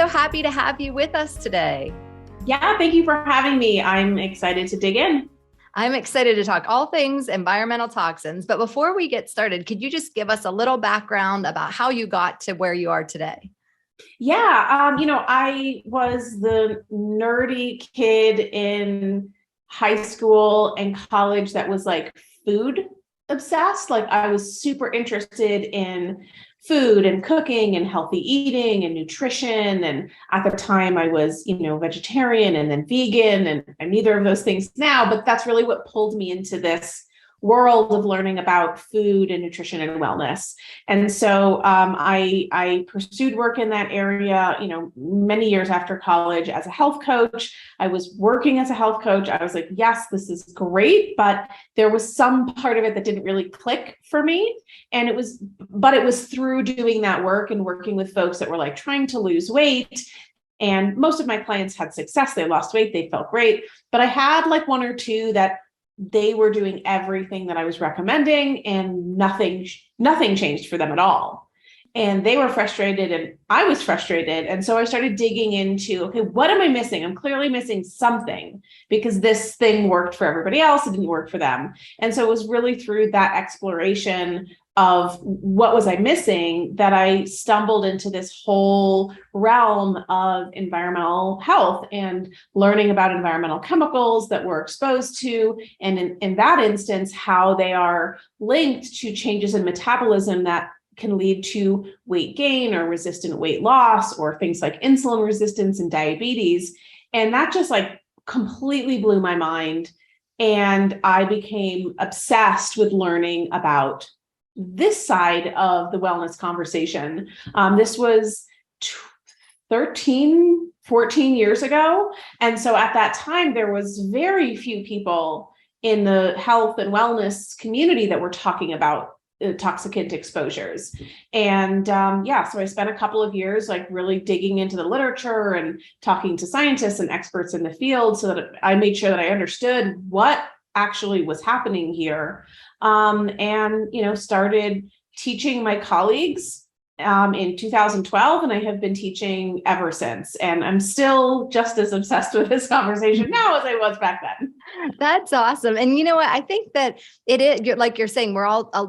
so happy to have you with us today. Yeah, thank you for having me. I'm excited to dig in. I'm excited to talk all things environmental toxins. But before we get started, could you just give us a little background about how you got to where you are today? I was the nerdy kid in high school and college that was like food obsessed. Like I was super interested in food and cooking and healthy eating and nutrition. And at the time I was, vegetarian and then vegan, and I'm neither of those things now, but that's really what pulled me into this world of learning about food and nutrition and wellness. And so I pursued work in that area, many years after college as a health coach. I was working as a health coach. I was like, yes, this is great, but there was some part of it that didn't really click for me. And it was through doing that work and working with folks that were like trying to lose weight. And most of my clients had success. They lost weight. They felt great. But I had like one or two that they were doing everything that I was recommending and nothing changed for them at all. And they were frustrated and I was frustrated. And so I started digging into, okay, what am I missing? I'm clearly missing something because this thing worked for everybody else. It didn't work for them. And so it was really through that exploration of what was I missing that I stumbled into this whole realm of environmental health and learning about environmental chemicals that we're exposed to. And in that instance, how they are linked to changes in metabolism that can lead to weight gain or resistant weight loss or things like insulin resistance and diabetes. And that just like completely blew my mind. And I became obsessed with learning about this side of the wellness conversation. This was 13, 14 years ago. And so at that time, there was very few people in the health and wellness community that were talking about toxicant exposures. And so I spent a couple of years like really digging into the literature and talking to scientists and experts in the field so that I made sure that I understood what actually was happening here. Started teaching my colleagues in 2012, and I have been teaching ever since. And I'm still just as obsessed with this conversation now as I was back then. That's awesome. And you know what? I think that it is, like you're saying,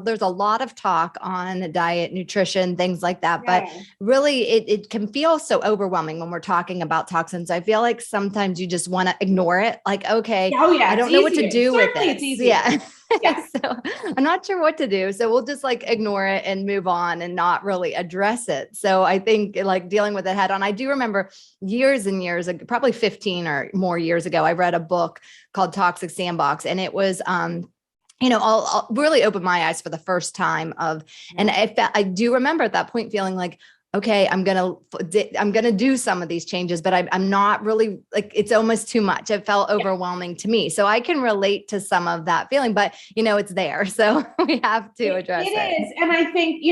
there's a lot of talk on diet, nutrition, things like that. Yeah. But really, it can feel so overwhelming when we're talking about toxins. I feel like sometimes you just want to ignore it. Like, okay, I don't know what to do with it. It's easier. Yeah. Yeah. So I'm not sure what to do. So we'll just like ignore it and move on and not really address it. So I think like dealing with it head on. I do remember years and years, probably 15 or more years ago, I read a book called Toxic Sandbox, and it was, I'll really opened my eyes for the first time and I do remember at that point feeling like, okay, I'm going to do some of these changes, but I'm not really like, it's almost too much. It felt overwhelming to me. So I can relate to some of that feeling, but it's there. So we have to address it. It is. And I think,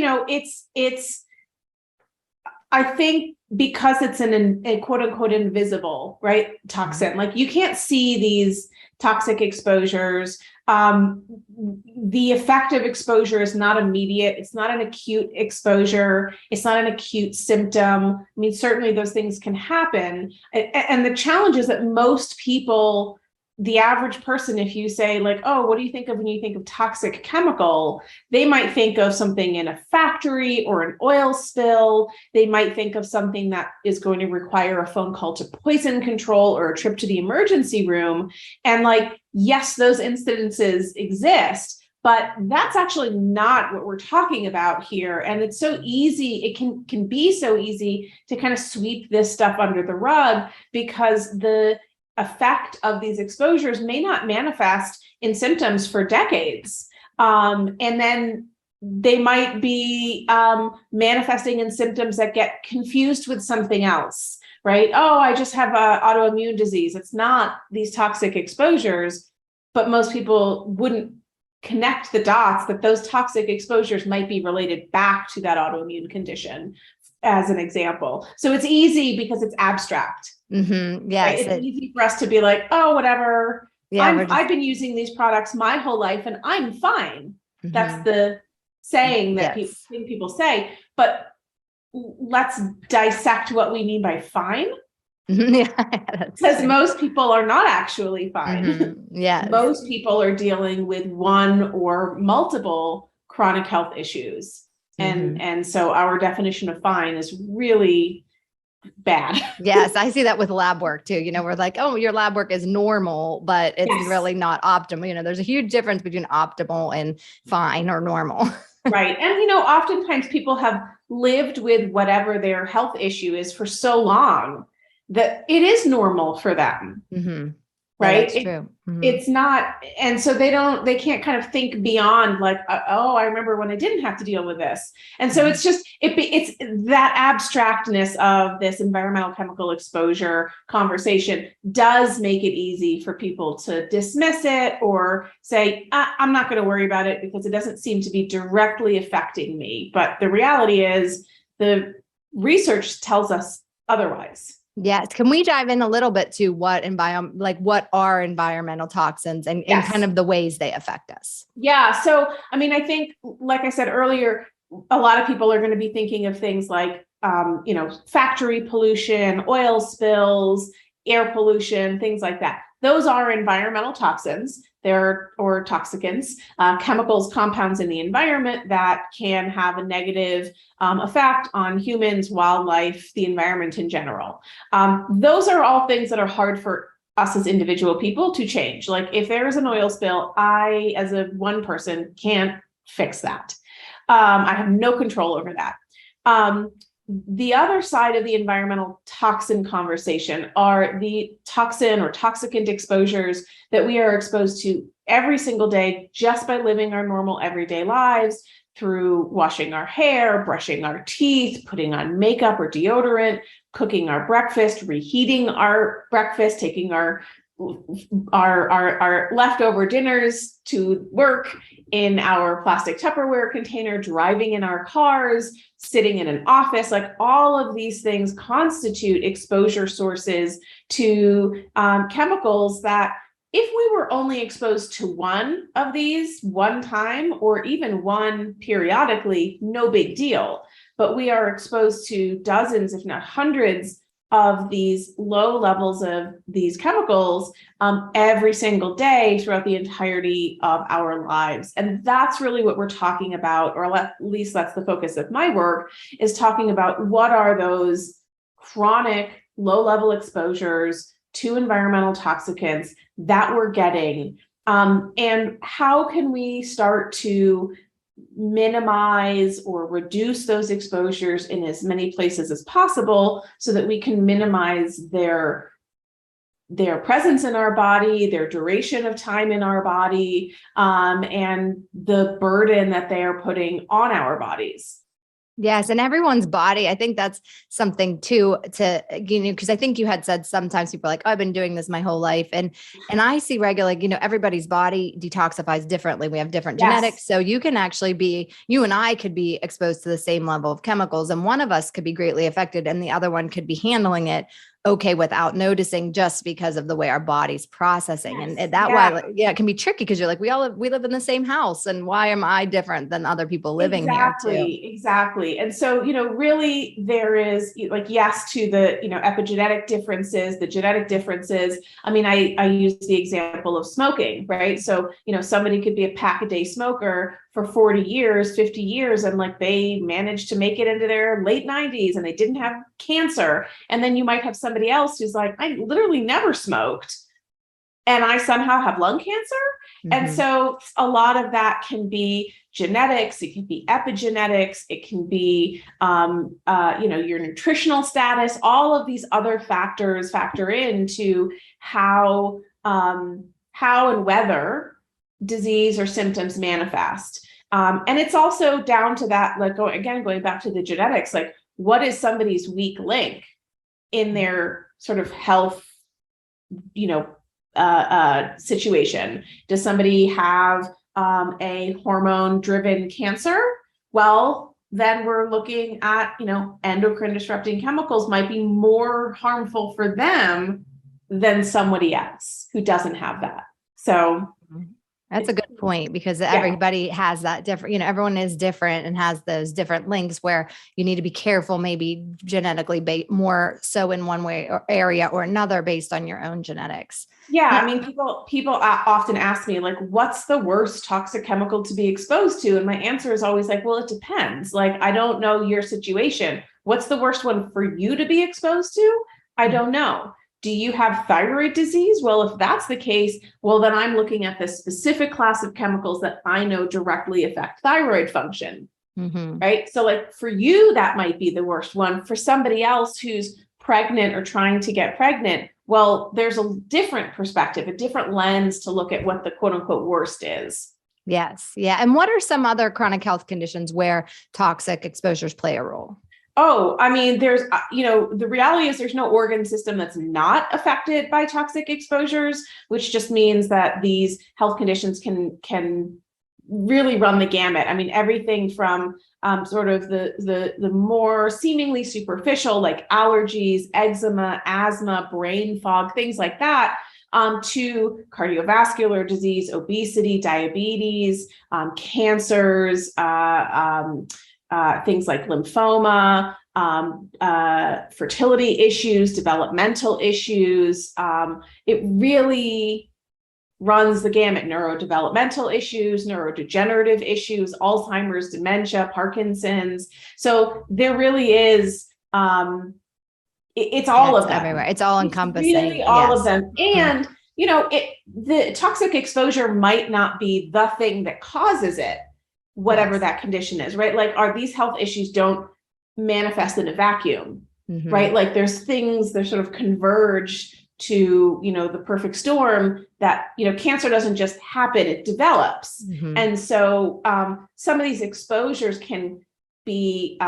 I think because it's a quote unquote invisible, right, toxin, like you can't see these toxic exposures. The effect of exposure is not immediate. It's not an acute exposure. It's not an acute symptom. I mean, certainly those things can happen. And the challenge is that most people, the average person, if you say like, oh, what do you think of when you think of toxic chemical? They might think of something in a factory or an oil spill. They might think of something that is going to require a phone call to poison control or a trip to the emergency room. And like, yes, those incidences exist, but that's actually not what we're talking about here. And it's so easy, it can be so easy to kind of sweep this stuff under the rug because the effect of these exposures may not manifest in symptoms for decades. And then they might be manifesting in symptoms that get confused with something else, right? Oh, I just have an autoimmune disease. It's not these toxic exposures, but most people wouldn't connect the dots that those toxic exposures might be related back to that autoimmune condition, as an example. So it's easy because it's abstract. Mm-hmm. Yes. Right? It's easy for us to be like, oh, whatever. Yeah, I've been using these products my whole life and I'm fine. Mm-hmm. That's the saying that people say. But let's dissect what we mean by fine. Yeah, Because most people are not actually fine. Yes. Most people are dealing with one or multiple chronic health issues. And so our definition of fine is really bad. Yes, I see that with lab work too. We're like, oh, your lab work is normal, but it's really not optimal. There's a huge difference between optimal and fine or normal. Right. And, oftentimes people have lived with whatever their health issue is for so long that it is normal for them. Right. That's true. It's not. And so they can't kind of think beyond like, oh, I remember when I didn't have to deal with this. And so it's just, it's that abstractness of this environmental chemical exposure conversation does make it easy for people to dismiss it or say, I'm not going to worry about it because it doesn't seem to be directly affecting me. But the reality is the research tells us otherwise. Yes. Can we dive in a little bit to what are environmental toxins and kind of the ways they affect us? Yeah. So, I think, like I said earlier, a lot of people are going to be thinking of things like, factory pollution, oil spills, air pollution, things like that. Those are environmental toxins. Or toxicants, chemicals, compounds in the environment that can have a negative effect on humans, wildlife, the environment in general. Those are all things that are hard for us as individual people to change. Like if there is an oil spill, I, as a one person, can't fix that. I have no control over that. The other side of the environmental toxin conversation are the toxin or toxicant exposures that we are exposed to every single day just by living our normal everyday lives through washing our hair, brushing our teeth, putting on makeup or deodorant, cooking our breakfast, reheating our breakfast, taking our leftover dinners to work in our plastic Tupperware container, driving in our cars, sitting in an office. Like all of these things constitute exposure sources to chemicals that if we were only exposed to one of these one time or even one periodically, no big deal. But we are exposed to dozens, if not hundreds, of these low levels of these chemicals every single day throughout the entirety of our lives. And that's really what we're talking about, or at least that's the focus of my work, is talking about what are those chronic low-level exposures to environmental toxicants that we're getting, and how can we start to minimize or reduce those exposures in as many places as possible so that we can minimize their presence in our body, their duration of time in our body, and the burden that they are putting on our bodies. Yes. And everyone's body, I think that's something too, because I think you had said sometimes people are like, oh, I've been doing this my whole life. And I see regularly, everybody's body detoxifies differently. We have different genetics. So you can actually you and I could be exposed to the same level of chemicals, and one of us could be greatly affected and the other one could be handling it okay without noticing, just because of the way our body's processing. And that way, it can be tricky because you're like, we live in the same house, and why am I different than other people living here too? Exactly. And so, really there is yes to the, epigenetic differences, the genetic differences. I use the example of smoking, right? So, somebody could be a pack a day smoker for 40 years, 50 years, and they managed to make it into their late 90s and they didn't have cancer. And then you might have somebody else who's like, I literally never smoked and I somehow have lung cancer. And so a lot of that can be genetics, it can be epigenetics, it can be, your nutritional status. All of these other factors factor into how and whether disease or symptoms manifest. And it's also down to that, going back to the genetics, what is somebody's weak link in their sort of health, situation? Does somebody have a hormone-driven cancer? Well, then we're looking at, endocrine disrupting chemicals might be more harmful for them than somebody else who doesn't have that. So That's a good point, because Yeah. everybody has that different, everyone is different and has those different links where you need to be careful, maybe genetically more so in one way or area or another based on your own genetics. Yeah, Yeah. I mean, people often ask me, like, what's the worst toxic chemical to be exposed to? And my answer is always like, well, it depends. Like, I don't know your situation. What's the worst one for you to be exposed to? I don't know. Do you have thyroid disease? Well, if that's the case, well, then I'm looking at the specific class of chemicals that I know directly affect thyroid function. Mm-hmm. Right? So like for you, that might be the worst one. For somebody else who's pregnant or trying to get pregnant, well, there's a different perspective, a different lens to look at what the quote unquote worst is. Yes. Yeah. And what are some other chronic health conditions where toxic exposures play a role? Oh, I mean, there's, the reality is there's no organ system that's not affected by toxic exposures, which just means that these health conditions can really run the gamut. I mean, everything from sort of the more seemingly superficial, like allergies, eczema, asthma, brain fog, things like that, to cardiovascular disease, obesity, diabetes, cancers, things like lymphoma, fertility issues, developmental issues. It really runs the gamut: neurodevelopmental issues, neurodegenerative issues, Alzheimer's, dementia, Parkinson's. So there really is, it's all of them. Everywhere. It's all encompassing. It's really all yes. of them. And, the toxic exposure might not be the thing that causes it, whatever Yes. that condition is, right? Like, these health issues don't manifest in a vacuum, Mm-hmm. right? Like there's things that sort of converge to, the perfect storm that, cancer doesn't just happen, it develops. Mm-hmm. And so some of these exposures can be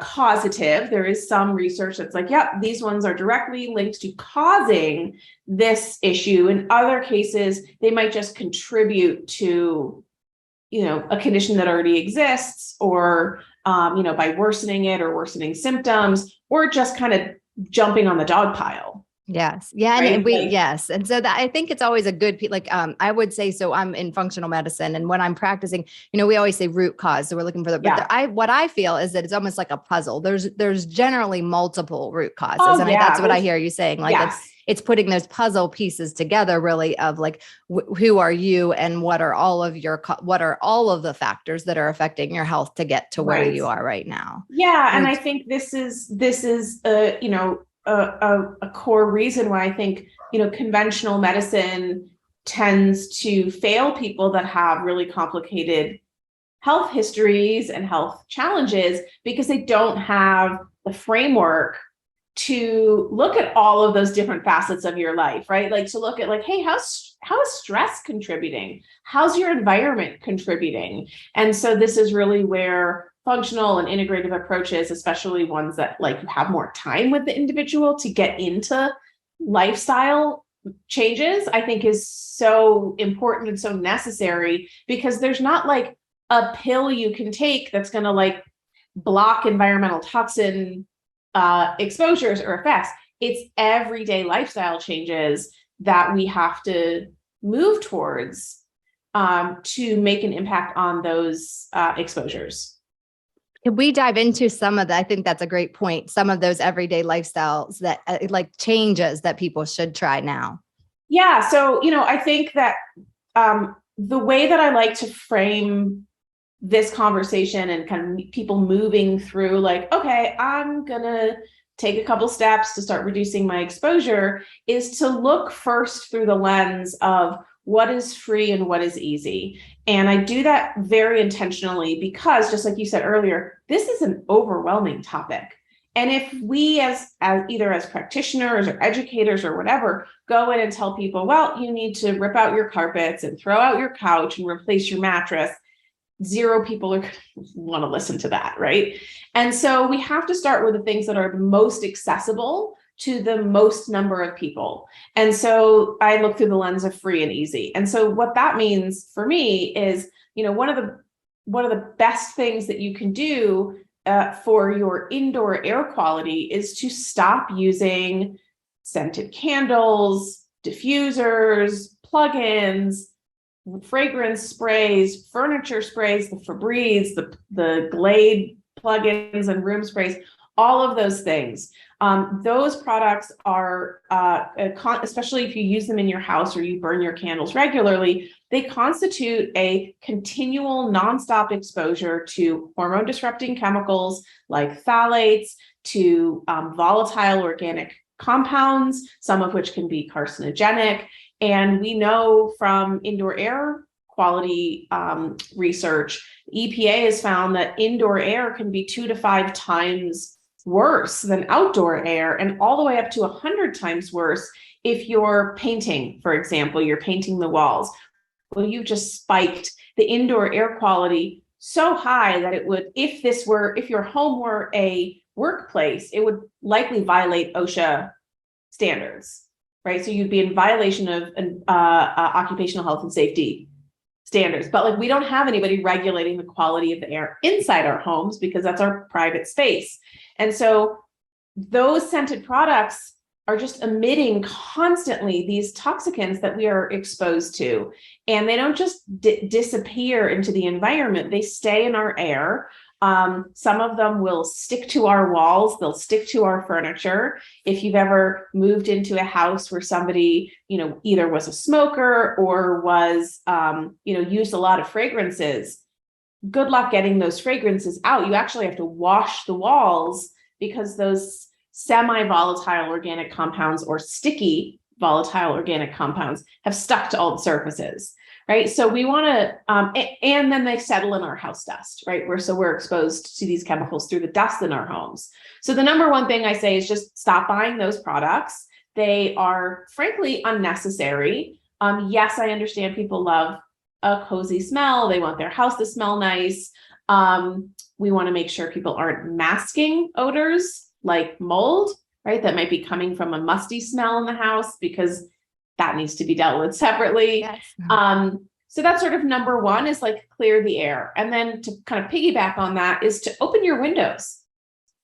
causative. There is some research that's like, yep, these ones are directly linked to causing this issue. In other cases, they might just contribute to, a condition that already exists, or, by worsening it or worsening symptoms, or just kind of jumping on the dog pile. Yes. Yeah. Right? And yes. And so that, I think it's always a good, I would say, so I'm in functional medicine, and when I'm practicing, we always say root cause. So we're looking for what I feel is that it's almost like a puzzle. There's generally multiple root causes. Oh, and that's what I hear you saying. Like yes. it's putting those puzzle pieces together, really, of like, who are you and what are all of the factors that are affecting your health to get to where you are right now. Yeah. And I think this is a core reason why I think, conventional medicine tends to fail people that have really complicated health histories and health challenges, because they don't have the framework to look at all of those different facets of your life, right? Like to look at like, hey, how is stress contributing? How's your environment contributing? And so this is really where functional and integrative approaches, especially ones that like you have more time with the individual to get into lifestyle changes, I think is so important and so necessary, because there's not like a pill you can take that's going to like block environmental toxin exposures or effects. It's everyday lifestyle changes that we have to move towards to make an impact on those exposures. Can we dive into some of that? I think that's a great point. Some of those everyday lifestyles that like changes that people should try now. Yeah. So, I think that the way that I like to frame this conversation and kind of people moving through like, okay, I'm going to take a couple steps to start reducing my exposure, is to look first through the lens of what is free and what is easy. And I do that very intentionally because, just like you said earlier, this is an overwhelming topic. And if we as either as practitioners or educators or whatever, go in and tell people, well, you need to rip out your carpets and throw out your couch and replace your mattress, zero people are going to want to listen to that, right? And so we have to start with the things that are the most accessible to the most number of people. And so I look through the lens of free and easy. And so what that means for me is, one of the best things that you can do for your indoor air quality is to stop using scented candles, diffusers, plugins, fragrance sprays, furniture sprays, the Febreze, the Glade plugins and room sprays, all of those things. Those products are, especially if you use them in your house or you burn your candles regularly, they constitute a continual nonstop exposure to hormone disrupting chemicals like phthalates, to volatile organic compounds, some of which can be carcinogenic. And we know from indoor air quality research, EPA has found that indoor air can be 2 to 5 times worse than outdoor air, and all the way up to 100 times worse if you're painting, for example, you're painting the walls. Well, you just spiked the indoor air quality so high that it would, if your home were a workplace, it would likely violate OSHA standards, right? So you'd be in violation of occupational health and safety standards. But like, we don't have anybody regulating the quality of the air inside our homes because that's our private space. And so those scented products are just emitting constantly these toxicants that we are exposed to. And they don't just disappear into the environment, they stay in our air. Some of them will stick to our walls, they'll stick to our furniture. If you've ever moved into a house where somebody, either was a smoker or was, used a lot of fragrances, good luck getting those fragrances out. You actually have to wash the walls because those semi-volatile organic compounds or sticky volatile organic compounds have stuck to all the surfaces, right? So we want to, and then they settle in our house dust, right? We're exposed to these chemicals through the dust in our homes. So the number one thing I say is just stop buying those products. They are frankly unnecessary. Yes, I understand people love a cozy smell. They want their house to smell nice. We want to make sure people aren't masking odors like mold, right? That might be coming from a musty smell in the house, because that needs to be dealt with separately. Yes. So that's sort of number one, is like clear the air. And then to kind of piggyback on that is to open your windows.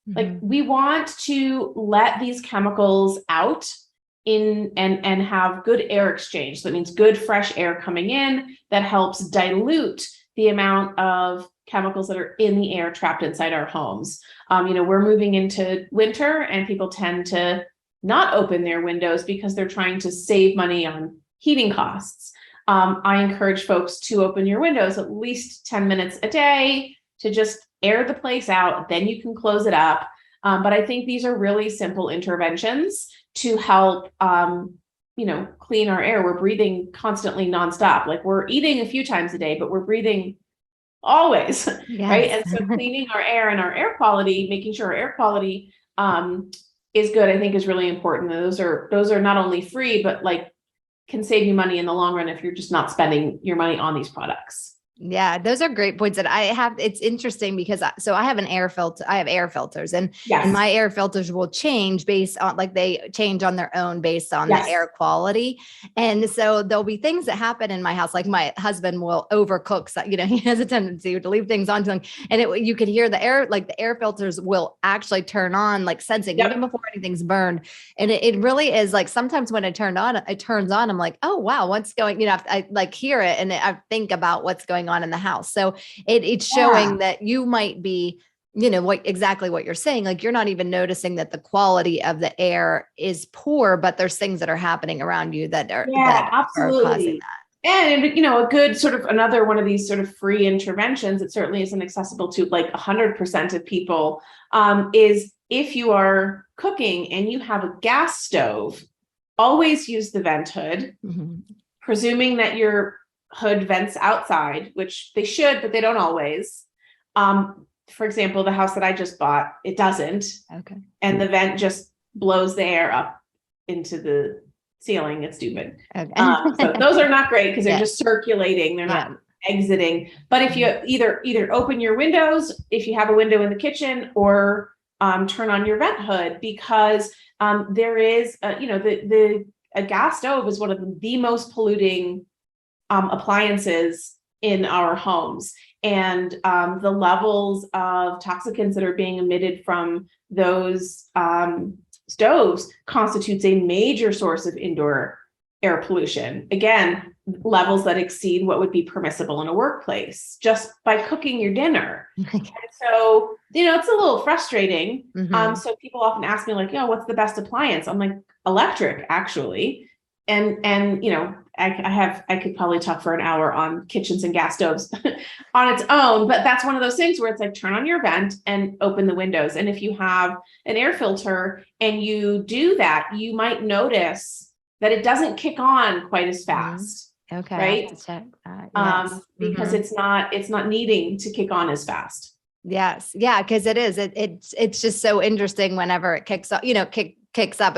Mm-hmm. Like, we want to let these chemicals out in and have good air exchange. So that means good fresh air coming in that helps dilute the amount of chemicals that are in the air trapped inside our homes. We're moving into winter and people tend to not open their windows because they're trying to save money on heating costs. I encourage folks to open your windows at least 10 minutes a day to just air the place out. Then you can close it up. But I think these are really simple interventions to help, clean our air. We're breathing constantly nonstop. Like, we're eating a few times a day, but we're breathing always, yes. Right? And so cleaning our air and our air quality, making sure our air quality is good, I think is really important. And those are not only free, but like can save you money in the long run if you're just not spending your money on these products. Yeah, those are great points that I have. It's interesting because I have an air filter. I have air filters, and my air filters will change based on, like, they change on their own based on the air quality. And so there'll be things that happen in my house. Like, my husband will overcook. So, he has a tendency to leave things on too long, and you could hear the air, like the air filters will actually turn on, like sensing even before anything's burned. And it really is like, sometimes when it turns on, I'm like, oh wow, what's going, I like hear it and I think about what's going on in the house. So it's showing that you might be, exactly what you're saying. Like, you're not even noticing that the quality of the air is poor, but there's things that are happening around you that are causing that. And, a good sort of another one of these sort of free interventions, it certainly isn't accessible to like 100% of people, is if you are cooking and you have a gas stove, always use the vent hood, presuming that your hood vents outside, which they should, but they don't always. For example, the house that I just bought, it doesn't. Okay. And the vent just blows the air up into the ceiling. It's stupid. Okay. So those are not great because they're just circulating. They're not exiting. But if you either open your windows, if you have a window in the kitchen, or turn on your vent hood, because there is, a gas stove is one of the most polluting appliances in our homes, and the levels of toxicants that are being emitted from those stoves constitutes a major source of indoor air pollution. Again, levels that exceed what would be permissible in a workplace just by cooking your dinner. And so, it's a little frustrating. So people often ask me like, what's the best appliance? I'm like, electric, actually. And I could probably talk for an hour on kitchens and gas stoves on its own, but that's one of those things where it's like, turn on your vent and open the windows. And if you have an air filter and you do that, you might notice that it doesn't kick on quite as fast. Okay. Right. I have to check that. Yes. Because it's not needing to kick on as fast. Yes. Yeah. Cause it is, it's just so interesting whenever it kicks up, kicks up.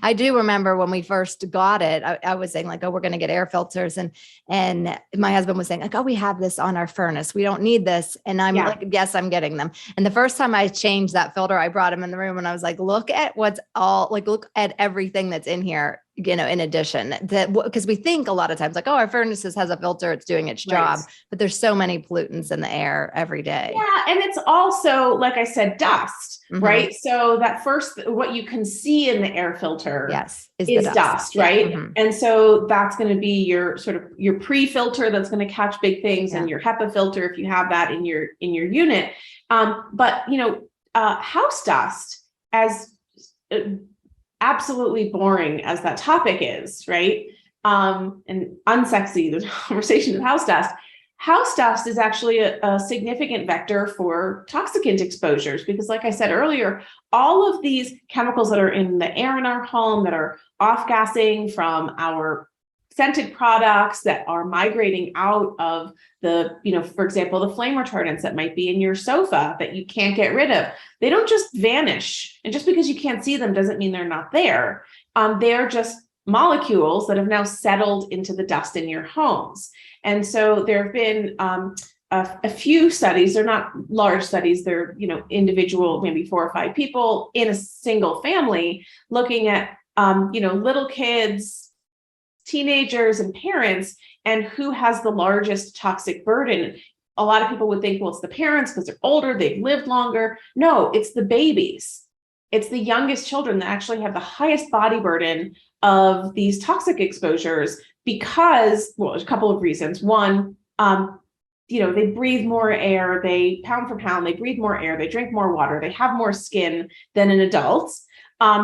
I do remember when we first got it, I was saying like, oh, we're going to get air filters. And my husband was saying like, oh, we have this on our furnace. We don't need this. And I'm like, yes, I'm getting them. And the first time I changed that filter, I brought him in the room and I was like, look at look at everything that's in here, in addition, that because we think a lot of times like, oh, our furnaces has a filter, it's doing its job, but there's so many pollutants in the air every day. Yeah. And it's also, like I said, dust, right? So that first, what you can see in the air filter is dust, right? And so that's going to be your sort of your pre-filter that's going to catch big things, and your HEPA filter, if you have that in your unit. But house dust, as absolutely boring as that topic is, right? And unsexy, the conversation of house dust is actually a significant vector for toxicant exposures, because like I said earlier, all of these chemicals that are in the air in our home that are off-gassing from our scented products that are migrating out of the, for example, the flame retardants that might be in your sofa that you can't get rid of, they don't just vanish. And just because you can't see them doesn't mean they're not there. They're just molecules that have now settled into the dust in your homes. And so there have been a few studies. They're not large studies. They're, individual, maybe 4 or 5 people in a single family looking at, little kids, teenagers, and parents, and who has the largest toxic burden. A lot of people would think, well, it's the parents because they're older, they've lived longer. No, it's the babies. It's the youngest children that actually have the highest body burden of these toxic exposures because, well, there's a couple of reasons. One, they breathe more air, they pound for pound, they breathe more air, they drink more water, they have more skin than an adult.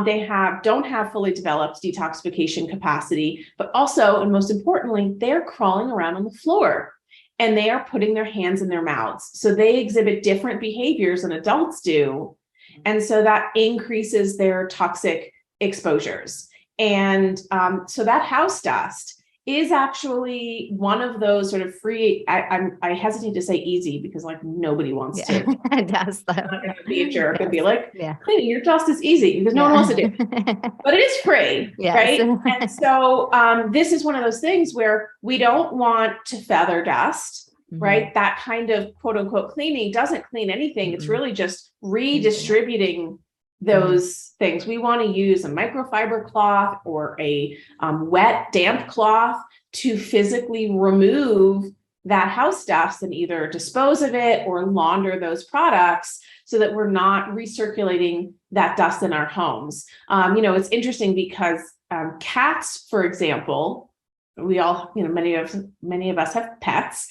They don't have fully developed detoxification capacity, but also, and most importantly, they're crawling around on the floor and they are putting their hands in their mouths. So they exhibit different behaviors than adults do. And so that increases their toxic exposures. And so that house dust is actually one of those sort of free, I hesitate to say easy because like nobody wants to. It does though. I'm gonna be a jerk and be like, cleaning your dust is easy because no one wants to do it. But it is free, right? And so this is one of those things where we don't want to feather dust, right? That kind of quote unquote cleaning doesn't clean anything. It's really just redistributing those things. We want to use a microfiber cloth or a wet, damp cloth to physically remove that house dust and either dispose of it or launder those products so that we're not recirculating that dust in our homes. It's interesting because cats, for example, we all, many of us have pets.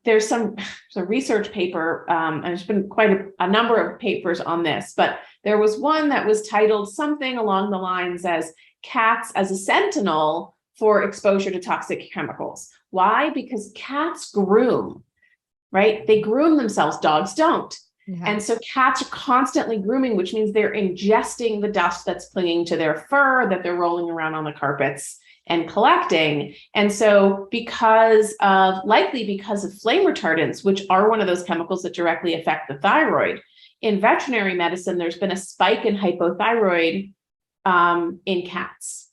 There's some research paper, and there's been quite a number of papers on this, but there was one that was titled something along the lines as cats as a sentinel for exposure to toxic chemicals. Why? Because cats groom, right? They groom themselves, dogs don't. And so cats are constantly grooming, which means they're ingesting the dust that's clinging to their fur that they're rolling around on the carpets and collecting. And so likely because of flame retardants, which are one of those chemicals that directly affect the thyroid, in veterinary medicine, there's been a spike in hypothyroid in cats.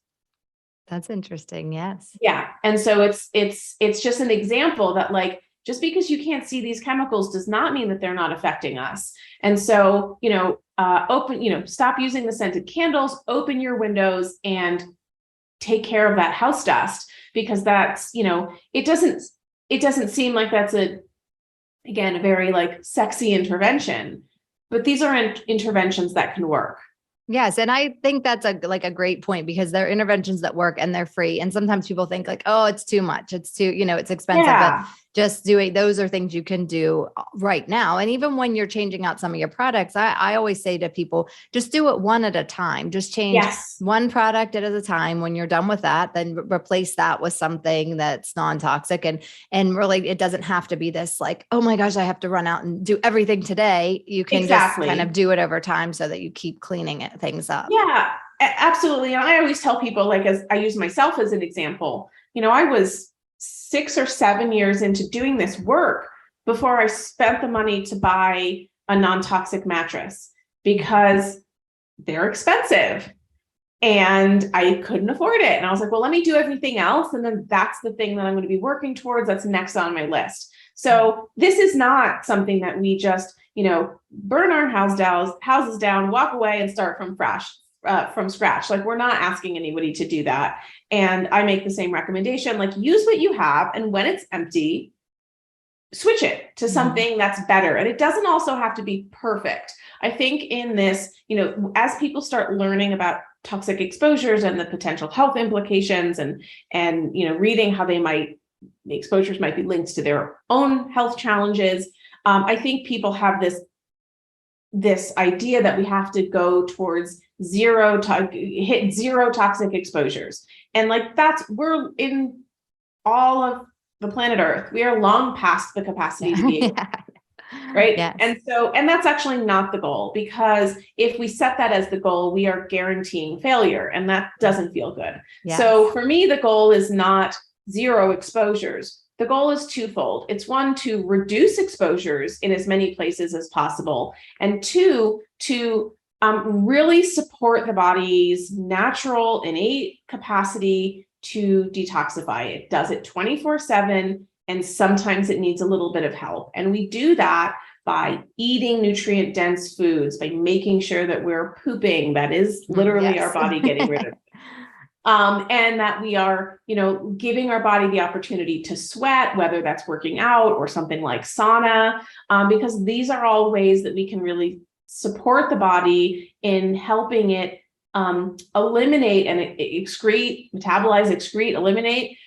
That's interesting. Yes. Yeah. And so it's just an example that like, just because you can't see these chemicals does not mean that they're not affecting us. And so, stop using the scented candles, open your windows and take care of that house dust, because that's, it doesn't seem like that's a very like sexy intervention, but these are interventions that can work. Yes. And I think that's a great point because there are interventions that work and they're free. And sometimes people think like, oh, it's too much. It's too, it's expensive, but Yeah. just doing, those are things you can do right now. And even when you're changing out some of your products, I always say to people, just do it one at a time. Just change Yes. one product at a time. When you're done with that, then replace that with something that's non-toxic. And really, it doesn't have to be this like, oh my gosh, I have to run out and do everything today. You can just kind of Exactly. do it over time so that you keep things up. Yeah, absolutely. And I always tell people, like, as I use myself as an example, I was 6 or 7 years into doing this work before I spent the money to buy a non-toxic mattress because they're expensive and I couldn't afford it. And I was like, well, let me do everything else. And then that's the thing that I'm going to be working towards. That's next on my list. So this is not something that we just, burn our houses down, walk away and start from scratch. Like, we're not asking anybody to do that. And I make the same recommendation, like, use what you have. And when it's empty, switch it to something that's better. And it doesn't also have to be perfect. I think in this, as people start learning about toxic exposures and the potential health implications and reading how exposures might be linked to their own health challenges. I think people have this idea that we have to go towards hit zero toxic exposures. And like, we're in all of the planet Earth. We are long past the capacity to be right. Yes. And that's actually not the goal, because if we set that as the goal, we are guaranteeing failure, and that doesn't feel good. Yes. So for me, the goal is not zero exposures. The goal is twofold. It's one, to reduce exposures in as many places as possible, and two, to really support the body's natural innate capacity to detoxify. It does it 24/7. And sometimes it needs a little bit of help. And we do that by eating nutrient dense foods, by making sure that we're pooping. That is literally our body getting rid of it. And that we are, giving our body the opportunity to sweat, whether that's working out or something like sauna, because these are all ways that we can really support the body in helping it eliminate and eliminate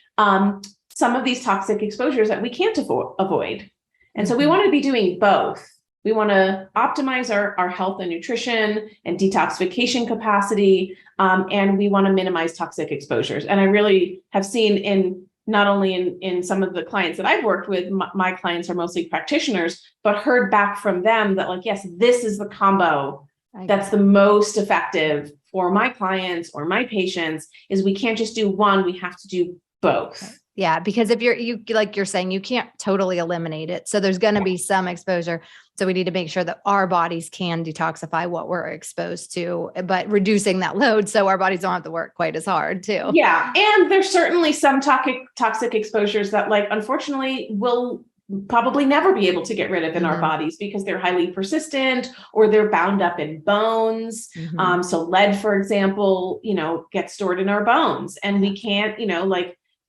some of these toxic exposures that we can't avoid. And so we want to be doing both. We want to optimize our health and nutrition and detoxification capacity, and we want to minimize toxic exposures. And I really have seen not only in some of the clients that I've worked with, my clients are mostly practitioners, but heard back from them that, like, yes, this is the combo that's the most effective for my clients or my patients. Is we can't just do one, we have to do both. Yeah, because if you like you're saying, you can't totally eliminate it. So there's going to be some exposure. So we need to make sure that our bodies can detoxify what we're exposed to, but reducing that load so our bodies don't have to work quite as hard too. Yeah. And there's certainly some toxic exposures that, like, unfortunately, will probably never be able to get rid of in our bodies because they're highly persistent or they're bound up in bones. So lead, for example, gets stored in our bones, and we can't,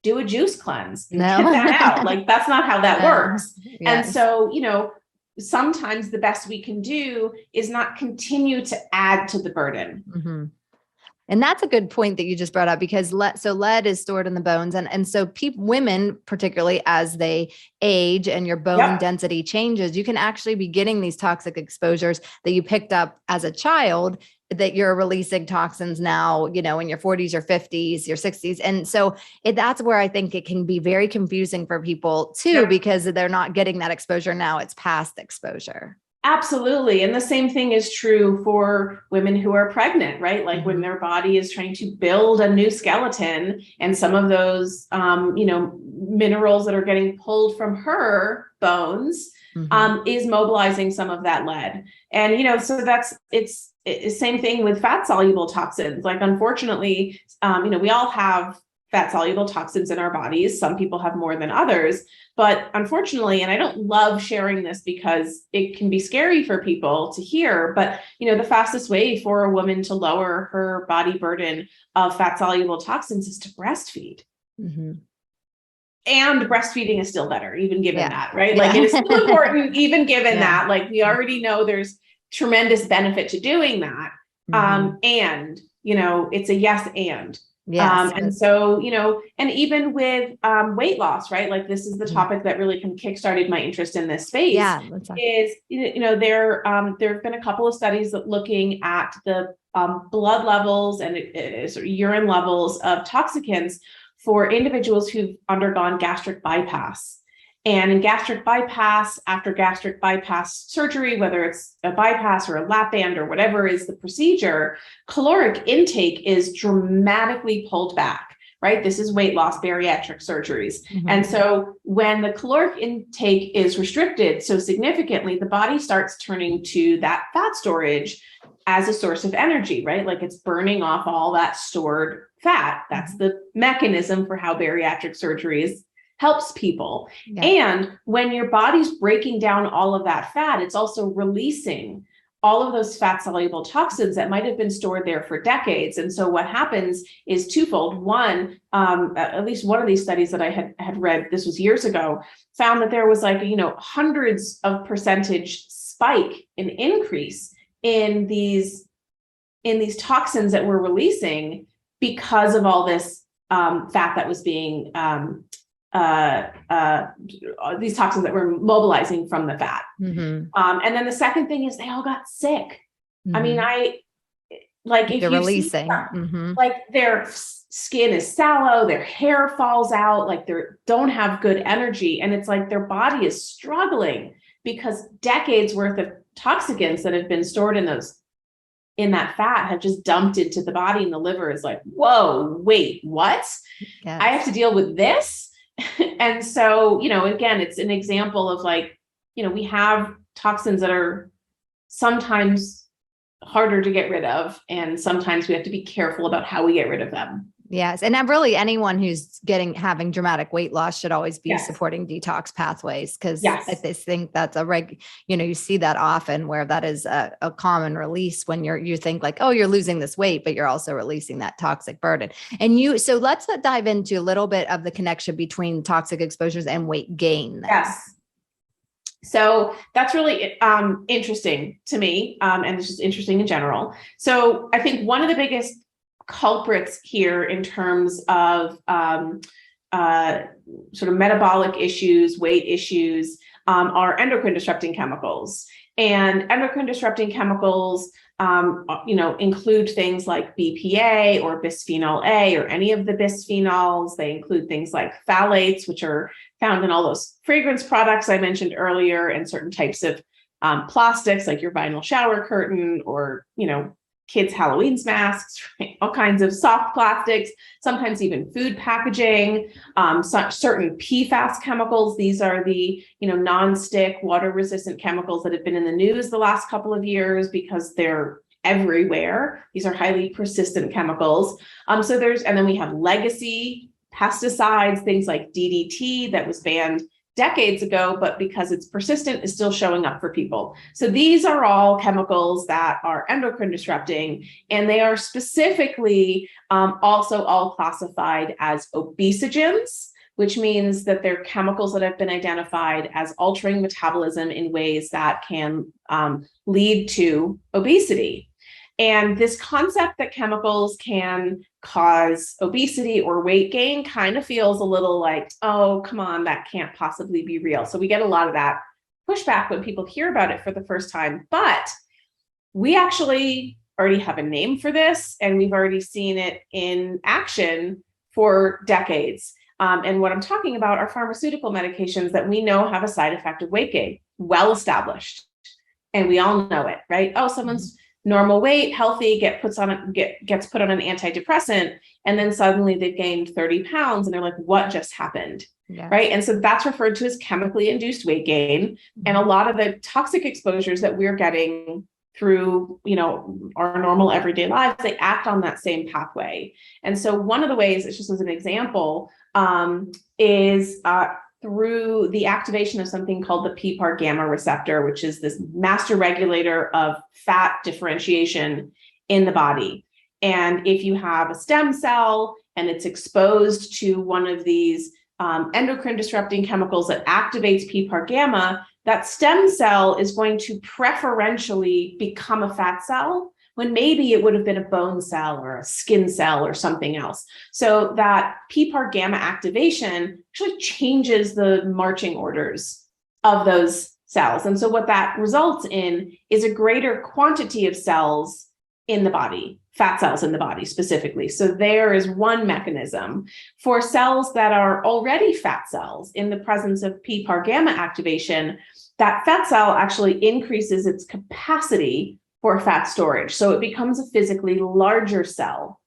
do a juice cleanse and get that out. Like, that's not how that works. Yes. And so, sometimes the best we can do is not continue to add to the burden. And that's a good point that you just brought up, because lead is stored in the bones. And so women, particularly as they age and your bone density changes, you can actually be getting these toxic exposures that you picked up as a child, that you're releasing toxins now, in your 40s or 50s, your 60s. And so that's where I think it can be very confusing for people too, because they're not getting that exposure now. It's past exposure. Absolutely. And the same thing is true for women who are pregnant, right? Like, when their body is trying to build a new skeleton, and some of those, minerals that are getting pulled from her bones, is mobilizing some of that lead. And, so it's the same thing with fat soluble toxins. Like, unfortunately, we all have fat soluble toxins in our bodies. Some people have more than others, but unfortunately, and I don't love sharing this because it can be scary for people to hear, but the fastest way for a woman to lower her body burden of fat soluble toxins is to breastfeed. And breastfeeding is still better, even given that, right? Like, it is still important, even given that, like, we already know there's tremendous benefit to doing that. And, it's a yes and. Yes. And so, and even with weight loss, right? Like this is the topic that really kind of kickstarted my interest in this space. Yeah, is, there have been a couple of studies that looking at the blood levels and sort of urine levels of toxicants for individuals who've undergone gastric bypass. And in gastric bypass, after gastric bypass surgery, whether it's a bypass or a lap band or whatever is the procedure, caloric intake is dramatically pulled back, right? This is weight loss bariatric surgeries. And so when the caloric intake is restricted so significantly, the body starts turning to that fat storage as a source of energy, right? Like it's burning off all that stored fat. That's the mechanism for how bariatric surgeries helps people. Yeah. And when your body's breaking down all of that fat, it's also releasing all of those fat soluble toxins that might have been stored there for decades. And so what happens is twofold. One, at least one of these studies that I had read, this was years ago, found that there was like, hundreds of percentage spike, an increase in these toxins that we're releasing because of all this fat that was being these toxins that were mobilizing from the fat. And then the second thing is they all got sick. I mean, if they're releasing, like their skin is sallow, their hair falls out, like they don't have good energy. And it's like their body is struggling because decades worth of toxicants that have been stored in that fat have just dumped into the body, and the liver is like, whoa, wait, what? Yes. I have to deal with this. And so, again, it's an example of like, we have toxins that are sometimes harder to get rid of, and sometimes we have to be careful about how we get rid of them. Yes. And really anyone who's having dramatic weight loss should always be supporting detox pathways. Cause I think that's you see that often where that is a common release when you think like, oh, you're losing this weight, but you're also releasing that toxic burden. And so let's dive into a little bit of the connection between toxic exposures and weight gain. Then. Yes. So that's really interesting to me. And it's just interesting in general. So I think one of the biggest culprits here in terms of sort of metabolic issues, weight issues, are endocrine disrupting chemicals. And endocrine disrupting chemicals, include things like BPA or bisphenol A or any of the bisphenols. They include things like phthalates, which are found in all those fragrance products I mentioned earlier, and certain types of plastics like your vinyl shower curtain or, kids' Halloween masks, right? All kinds of soft plastics, sometimes even food packaging, certain PFAS chemicals. These are the, non-stick water resistant chemicals that have been in the news the last couple of years because they're everywhere. These are highly persistent chemicals. And then we have legacy pesticides, things like DDT that was banned decades ago, but because it's persistent, is still showing up for people. So these are all chemicals that are endocrine disrupting, and they are specifically also all classified as obesogens, which means that they're chemicals that have been identified as altering metabolism in ways that can lead to obesity. And this concept that chemicals can cause obesity or weight gain kind of feels a little like, oh, come on, that can't possibly be real. So we get a lot of that pushback when people hear about it for the first time. But we actually already have a name for this, and we've already seen it in action for decades. And what I'm talking about are pharmaceutical medications that we know have a side effect of weight gain, well established. And we all know it, right? Oh, someone's normal weight, healthy, gets put on an antidepressant, and then suddenly they've gained 30 pounds and they're like, what just happened? Yeah. Right. And so that's referred to as chemically induced weight gain. And a lot of the toxic exposures that we're getting through, our normal everyday lives, they act on that same pathway. And so one of the ways, it's just as an example, is through the activation of something called the PPAR gamma receptor, which is this master regulator of fat differentiation in the body. And if you have a stem cell and it's exposed to one of these endocrine disrupting chemicals that activates PPAR gamma, that stem cell is going to preferentially become a fat cell when maybe it would have been a bone cell or a skin cell or something else. So that PPAR gamma activation actually changes the marching orders of those cells. And so what that results in is a greater quantity of cells in the body, fat cells in the body specifically. So there is one mechanism. For cells that are already fat cells in the presence of PPAR gamma activation, that fat cell actually increases its capacity for fat storage. So it becomes a physically larger cell.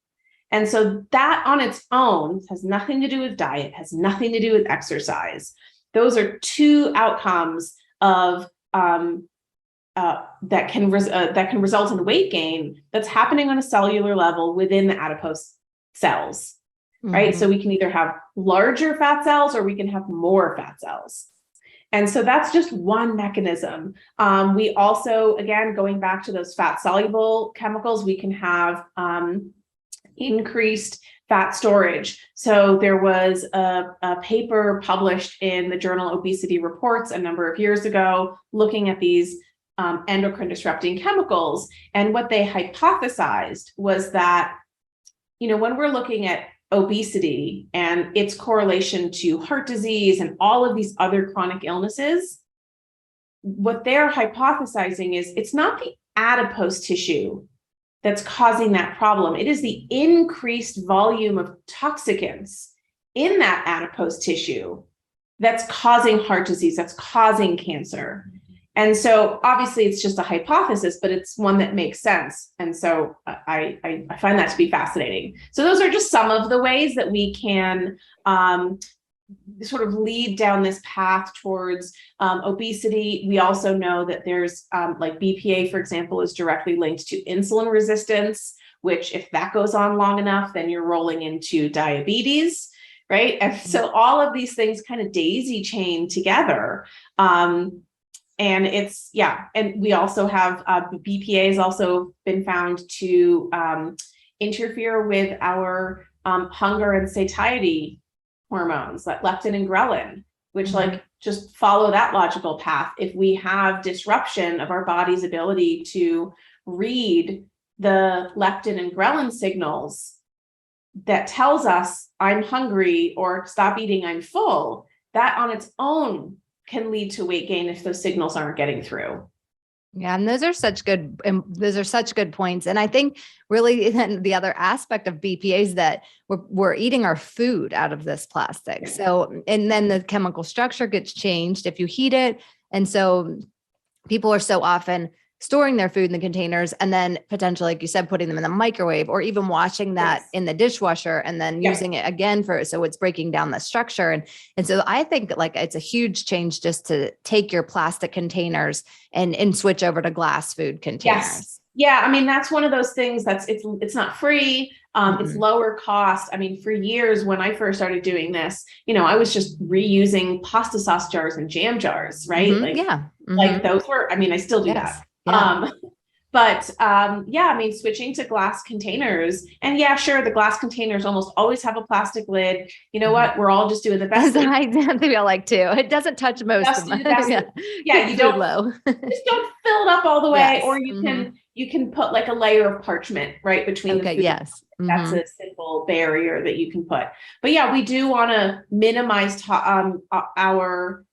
And so that on its own has nothing to do with diet, has nothing to do with exercise. Those are two outcomes of that can result in weight gain that's happening on a cellular level within the adipose cells, right? So we can either have larger fat cells or we can have more fat cells. And so that's just one mechanism. We also, again, going back to those fat soluble chemicals, we can have increased fat storage. So there was a paper published in the journal Obesity Reports a number of years ago, looking at these endocrine disrupting chemicals. And what they hypothesized was that, when we're looking at obesity and its correlation to heart disease and all of these other chronic illnesses, what they're hypothesizing is it's not the adipose tissue that's causing that problem. It is the increased volume of toxicants in that adipose tissue that's causing heart disease, that's causing cancer. And so obviously it's just a hypothesis, but it's one that makes sense. And so I find that to be fascinating. So those are just some of the ways that we can sort of lead down this path towards obesity. We also know that there's like BPA, for example, is directly linked to insulin resistance, which if that goes on long enough, then you're rolling into diabetes, right? And so all of these things kind of daisy chain together. And it's, and we also have BPA has also been found to interfere with our hunger and satiety hormones like leptin and ghrelin, which like just follow that logical path. If we have disruption of our body's ability to read the leptin and ghrelin signals that tells us I'm hungry or stop eating, I'm full, that on its own can lead to weight gain if those signals aren't getting through. Yeah. And those are such good points. And I think really the other aspect of BPA is that we're eating our food out of this plastic. So, and then the chemical structure gets changed if you heat it. And so people are so often storing their food in the containers and then potentially, like you said, putting them in the microwave or even washing that in the dishwasher and then using it again so it's breaking down the structure. And so I think like it's a huge change just to take your plastic containers and switch over to glass food containers. Yes. Yeah. I mean, that's one of those things it's not free. It's lower cost. I mean, for years when I first started doing this, I was just reusing pasta sauce jars and jam jars, right? Like those were, I mean, I still do that. Yeah. I mean, switching to glass containers and sure. The glass containers almost always have a plastic lid. You know what? We're all just doing the best. I feel like too. It doesn't touch most of them. You don't low. Just don't fill it up all the way, or you can put like a layer of parchment right between the food. Yes. That's a simple barrier that you can put. But we do want to minimize our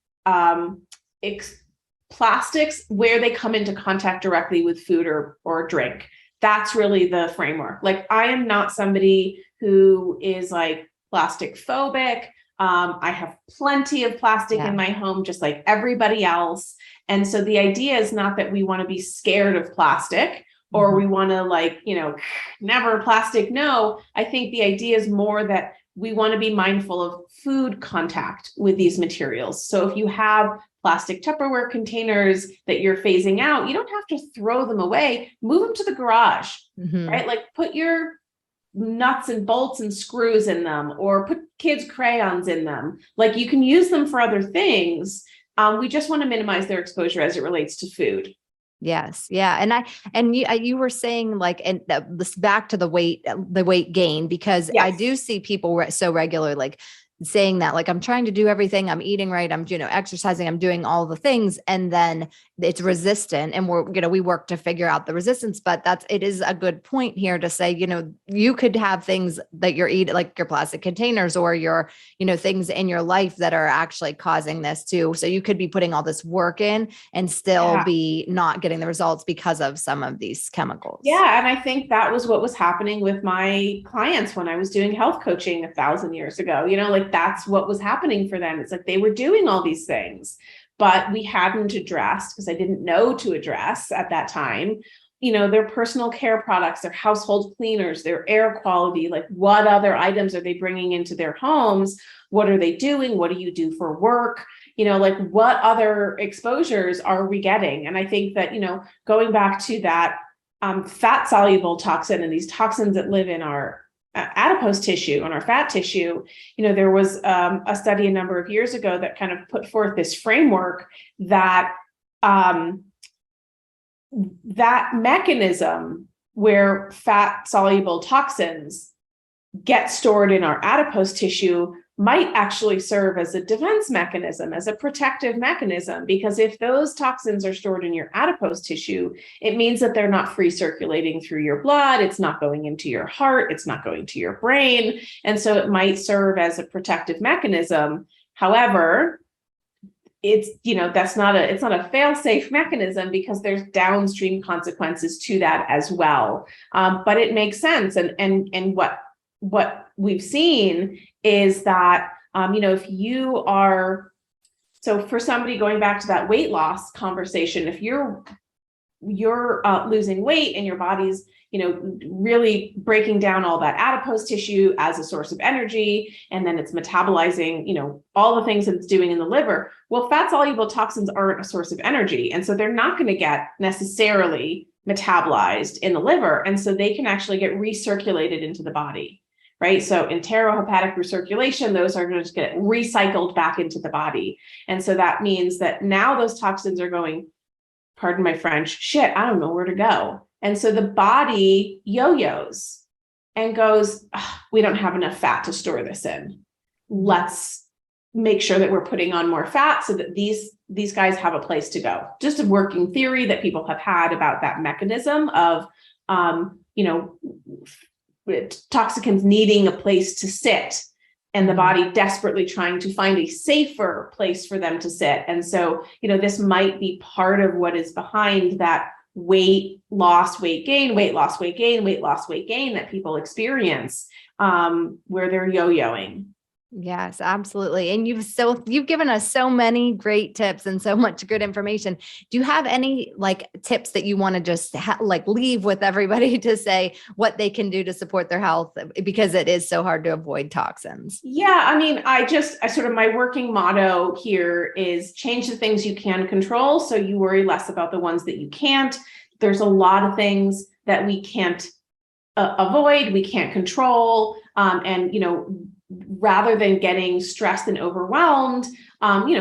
plastics where they come into contact directly with food or drink. That's really the framework. Like I am not somebody who is like plastic phobic. I have plenty of plastic in my home, just like everybody else. And so the idea is not that we want to be scared of plastic or we want to never plastic. No, I think the idea is more that we want to be mindful of food contact with these materials. So if you have plastic Tupperware containers that you're phasing out, you don't have to throw them away, move them to the garage, right? Like put your nuts and bolts and screws in them or put kids' crayons in them. Like you can use them for other things. We just want to minimize their exposure as it relates to food. Yes. Yeah. And you were saying like, and this back to the weight gain, because I do see people so regular, like saying that, like, I'm trying to do everything, I'm eating right, I'm, exercising, I'm doing all the things, and then it's resistant, and we work to figure out the resistance. But it is a good point here to say, you could have things that you're eating, like your plastic containers or your, things in your life that are actually causing this too. So you could be putting all this work in and still be not getting the results because of some of these chemicals. Yeah. And I think that was what was happening with my clients when I was doing health coaching 1,000 years ago. Like that's what was happening for them. It's like they were doing all these things, but we hadn't addressed, because I didn't know to address at that time, their personal care products, their household cleaners, their air quality, like what other items are they bringing into their homes? What are they doing? What do you do for work? Like what other exposures are we getting? And I think that, going back to that fat soluble toxin and these toxins that live in our adipose tissue, on our fat tissue, there was a study a number of years ago that kind of put forth this framework that that mechanism where fat soluble toxins get stored in our adipose tissue might actually serve as a defense mechanism, as a protective mechanism, because if those toxins are stored in your adipose tissue, it means that they're not free circulating through your blood. It's not going into your heart. It's not going to your brain. And so it might serve as a protective mechanism. However, it's not a fail-safe mechanism, because there's downstream consequences to that as well. But it makes sense. And what we've seen is that, if you are, so for somebody, going back to that weight loss conversation, if you're losing weight and your body's, really breaking down all that adipose tissue as a source of energy, and then it's metabolizing, all the things that it's doing in the liver. Well, fat soluble toxins aren't a source of energy. And so they're not going to get necessarily metabolized in the liver. And so they can actually get recirculated into the body. Right. So enterohepatic recirculation, those are going to get recycled back into the body. And so that means that now those toxins are going, pardon my French, shit, I don't know where to go. And so the body yo-yos and goes, we don't have enough fat to store this in. Let's make sure that we're putting on more fat so that these guys have a place to go. Just a working theory that people have had about that mechanism of, toxicants needing a place to sit, and the body desperately trying to find a safer place for them to sit. And so, this might be part of what is behind that weight loss, weight gain, weight loss, weight gain, weight loss, weight gain that people experience, where they're yo-yoing. Yes, absolutely. And you've given us so many great tips and so much good information. Do you have any tips that you want to just leave with everybody to say what they can do to support their health, because it is so hard to avoid toxins? Yeah. I mean, I sort of, my working motto here is change the things you can control, so you worry less about the ones that you can't. There's a lot of things that we can't avoid, we can't control. Rather than getting stressed and overwhelmed,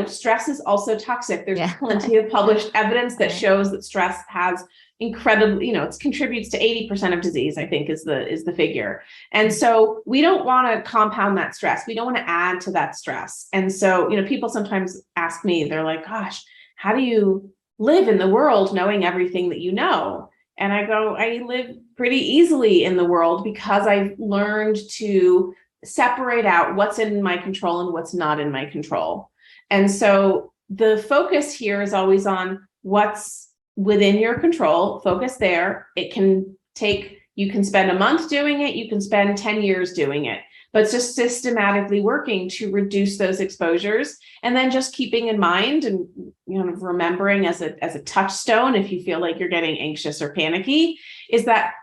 stress is also toxic. There's plenty of published evidence that shows that stress has incredibly, it contributes to 80% of disease, I think is the figure. And so we don't want to compound that stress. We don't want to add to that stress. And so, people sometimes ask me, they're like, gosh, how do you live in the world knowing everything that you know? And I go, I live pretty easily in the world, because I've learned to separate out what's in my control and what's not in my control. And so the focus here is always on what's within your control. Focus there. You can spend a month doing it. You can spend 10 years doing it, but it's just systematically working to reduce those exposures. And then just keeping in mind and, remembering as a touchstone, if you feel like you're getting anxious or panicky, is that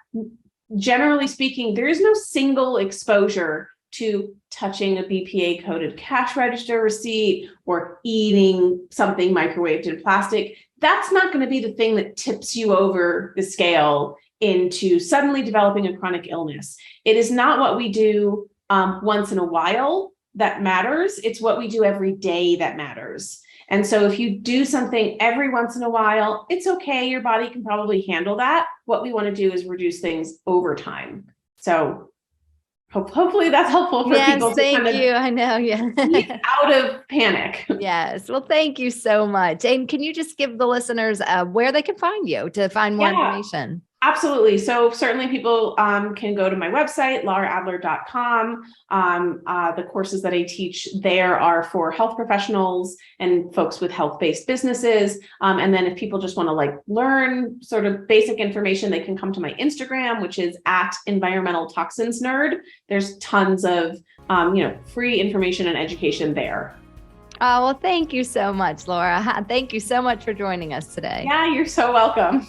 generally speaking, there is no single exposure to touching a BPA coded cash register receipt or eating something microwaved in plastic. That's not going to be the thing that tips you over the scale into suddenly developing a chronic illness. It is not what we do once in a while that matters. It's what we do every day that matters. And so if you do something every once in a while, it's okay. Your body can probably handle that. What we want to do is reduce things over time. So hopefully that's helpful for Yes, people to thank kind of you. I know. Yeah. get out of panic. Yes. Well, thank you so much. And can you just give the listeners where they can find you to find more Yeah. information? Absolutely. So certainly people can go to my website, laraadler.com. The courses that I teach there are for health professionals and folks with health-based businesses. And then if people just want to like learn sort of basic information, they can come to my Instagram, which is at Environmental Toxins Nerd. There's tons of free information and education there. Oh, well, thank you so much, Laura. Thank you so much for joining us today. Yeah, you're so welcome.